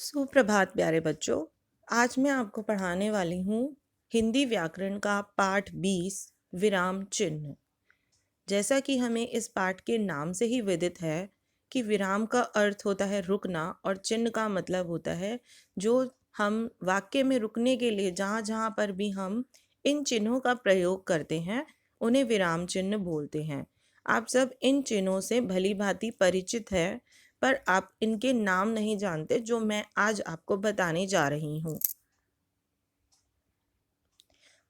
सुप्रभात प्यारे बच्चों। आज मैं आपको पढ़ाने वाली हूँ हिंदी व्याकरण का पाठ 20 विराम चिन्ह। जैसा कि हमें इस पाठ के नाम से ही विदित है कि विराम का अर्थ होता है रुकना और चिन्ह का मतलब होता है जो हम वाक्य में रुकने के लिए जहाँ जहाँ पर भी हम इन चिन्हों का प्रयोग करते हैं उन्हें विराम चिन्ह बोलते हैं। आप सब इन चिन्हों से भली भांति परिचित हैं, पर आप इनके नाम नहीं जानते जो मैं आज आपको बताने जा रही हूँ।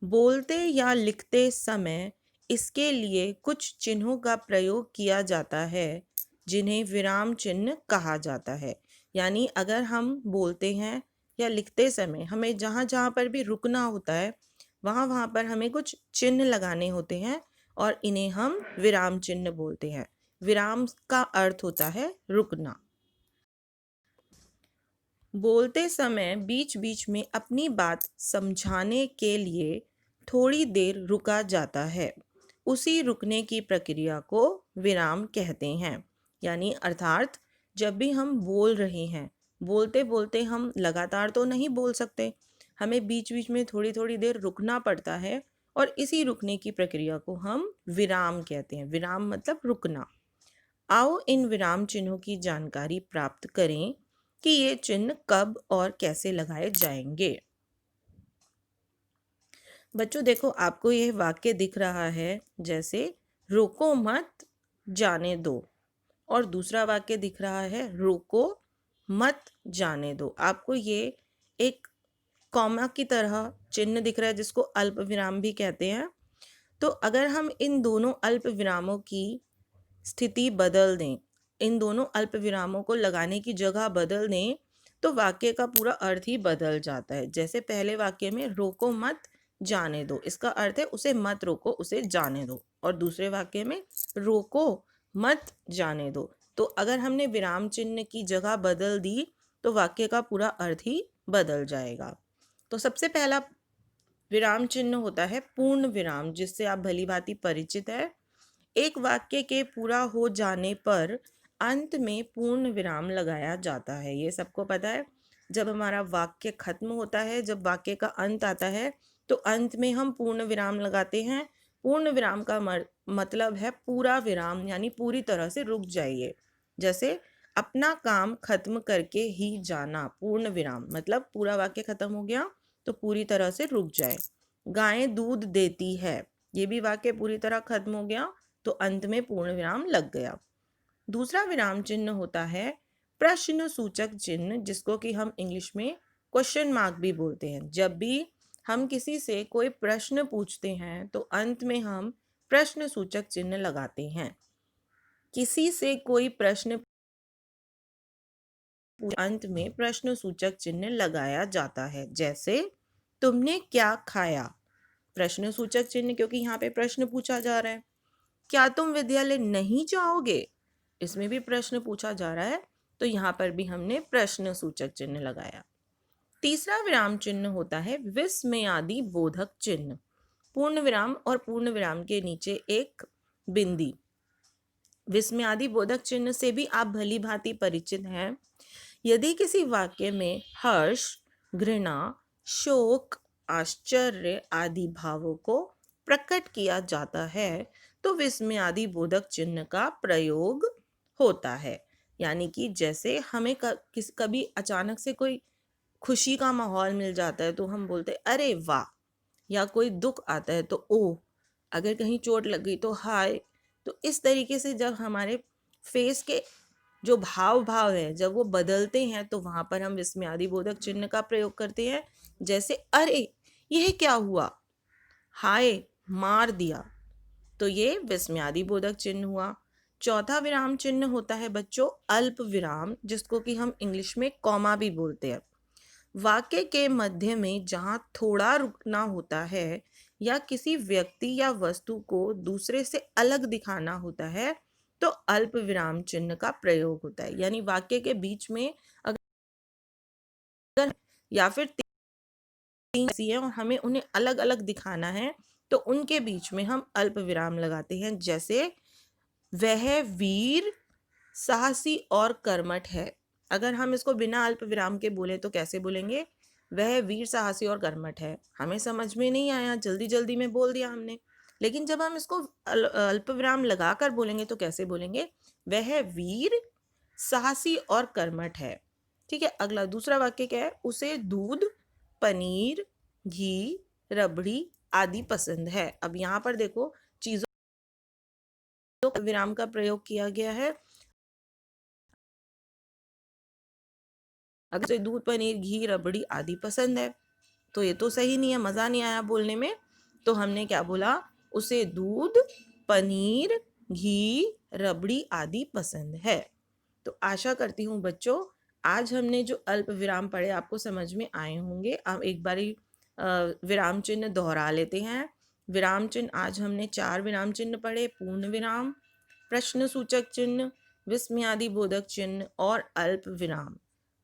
बोलते या लिखते समय इसके लिए कुछ चिन्हों का प्रयोग किया जाता है जिन्हें विराम चिन्ह कहा जाता है। यानी अगर हम बोलते हैं या लिखते समय हमें जहाँ जहाँ पर भी रुकना होता है वहाँ वहाँ पर हमें कुछ चिन्ह लगाने होते हैं और इन्हें हम विराम चिन्ह बोलते हैं। विराम का अर्थ होता है रुकना। बोलते समय बीच बीच में अपनी बात समझाने के लिए थोड़ी देर रुका जाता है। उसी रुकने की प्रक्रिया को विराम कहते हैं। यानी अर्थात जब भी हम बोल रहे हैं, बोलते बोलते हम लगातार तो नहीं बोल सकते, हमें बीच बीच में थोड़ी थोड़ी देर रुकना पड़ता है और इसी रुकने की प्रक्रिया को हम विराम कहते हैं। विराम मतलब रुकना। आओ इन विराम चिन्हों की जानकारी प्राप्त करें कि ये चिन्ह कब और कैसे लगाए जाएंगे। बच्चों देखो, आपको यह वाक्य दिख रहा है जैसे रोको मत जाने दो, और दूसरा वाक्य दिख रहा है रोको मत जाने दो। आपको ये एक कॉमा की तरह चिन्ह दिख रहा है जिसको अल्प विराम भी कहते हैं। तो अगर हम इन दोनों अल्प विरामों की स्थिति बदल दें, इन दोनों अल्प विरामों को लगाने की जगह बदल दें, तो वाक्य का पूरा अर्थ ही बदल जाता है। जैसे पहले वाक्य में रोको मत जाने दो, इसका अर्थ है उसे मत रोको, उसे जाने दो। और दूसरे वाक्य में रोको मत जाने दो। तो अगर हमने विराम चिन्ह की जगह बदल दी तो वाक्य का पूरा अर्थ ही बदल जाएगा। तो सबसे पहला विराम चिन्ह होता है पूर्ण विराम, जिससे आप भली भांति परिचित है। एक वाक्य के पूरा हो जाने पर अंत में पूर्ण विराम लगाया जाता है। ये सबको पता है। जब हमारा वाक्य खत्म होता है, जब वाक्य का अंत आता है, तो अंत में हम पूर्ण विराम लगाते हैं। पूर्ण विराम का मतलब है पूरा विराम, यानी पूरी तरह से रुक जाइए। जैसे अपना काम खत्म करके ही जाना, पूर्ण विराम मतलब पूरा वाक्य खत्म हो गया तो पूरी तरह से रुक जाए। गायें दूध देती है, ये भी वाक्य पूरी तरह खत्म हो गया तो अंत में पूर्ण विराम लग गया। दूसरा विराम चिन्ह होता है प्रश्न सूचक चिन्ह, जिसको कि हम इंग्लिश में क्वेश्चन मार्क भी बोलते हैं। जब भी हम किसी से कोई प्रश्न पूछते हैं तो अंत में हम प्रश्न सूचक चिन्ह लगाते हैं। किसी से कोई प्रश्न अंत में प्रश्न सूचक चिन्ह लगाया जाता है। जैसे तुमने क्या खाया, प्रश्न सूचक चिन्ह, क्योंकि यहाँ पे प्रश्न पूछा जा रहा है। क्या तुम विद्यालय नहीं जाओगे, इसमें भी प्रश्न पूछा जा रहा है, तो यहाँ पर भी हमने प्रश्न सूचक चिन्ह लगाया। तीसरा विराम चिन्ह होता है विस्मयादि बोधक चिन्ह। पूर्ण विराम और पूर्ण विराम के नीचे एक बिंदी। विस्मयादि बोधक चिन्ह से भी आप भली भांति परिचित हैं। यदि किसी वाक्य में हर्ष, घृणा, शोक, आश्चर्य आदि भावों को प्रकट किया जाता है तो विस्मयादि बोधक चिन्ह का प्रयोग होता है। यानी कि जैसे हमें कभी अचानक से कोई खुशी का माहौल मिल जाता है तो हम बोलते अरे वाह, या कोई दुख आता है तो ओह, अगर कहीं चोट लग गई तो हाय। तो इस तरीके से जब हमारे फेस के जो भाव है जब वो बदलते हैं तो वहां पर हम विस्मयादि बोधक चिन्ह का प्रयोग करते हैं। जैसे अरे यह क्या हुआ, हाय मार दिया, तो ये विस्मयादि बोधक चिन्ह हुआ। चौथा विराम चिन्ह होता है बच्चों अल्प विराम, जिसको कि हम इंग्लिश में कॉमा भी बोलते हैं। वाक्य के मध्य में जहाँ थोड़ा रुकना होता है या किसी व्यक्ति या वस्तु को दूसरे से अलग दिखाना होता है तो अल्प विराम चिन्ह का प्रयोग होता है। यानी वाक्य के बीच में अगर या फिर तीन ऐसी है और हमें उन्हें अलग अलग दिखाना है तो उनके बीच में हम अल्प विराम लगाते हैं। जैसे वह वीर, साहसी और कर्मठ है, अगर हम इसको बिना अल्प विराम के बोले तो कैसे बोलेंगे? वह वीर साहसी और कर्मठ है। हमें समझ में नहीं आया, जल्दी जल्दी में बोल दिया हमने। लेकिन जब हम इसको अल्प विराम लगाकर बोलेंगे तो कैसे बोलेंगे? वह वीर साहसी और कर्मठ है। ठीक है, अगला दूसरा वाक्य क्या है? उसे दूध, पनीर, घी, रबड़ी आदि पसंद है। अब यहाँ पर देखो चीजों विराम का प्रयोग किया गया है। अगर उसे दूध, पनीर, घी, रबड़ी आदि पसंद है तो ये तो सही नहीं है, मज़ा नहीं आया बोलने में। तो हमने क्या बोला? उसे दूध, पनीर, घी, रबड़ी आदि पसंद है। तो आशा करती हूँ बच्चों, आज हमने जो अल्प विराम पढ़े आपको समझ में आए होंगे। अब एक बारी विराम चिन्ह दोहरा लेते हैं। विराम चिन्ह आज हमने 4 विराम चिन्ह पढ़े: पूर्ण विराम, प्रश्न सूचक चिन्ह, विस्मयादि बोधक चिन्ह और अल्प विराम।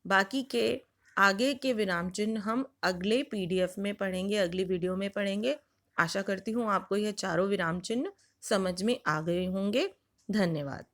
बाकी के आगे के विराम चिन्ह हम अगले पीडीएफ में पढ़ेंगे, अगली वीडियो में पढ़ेंगे। आशा करती हूँ आपको यह चारों विराम चिन्ह समझ में आ गए होंगे। धन्यवाद।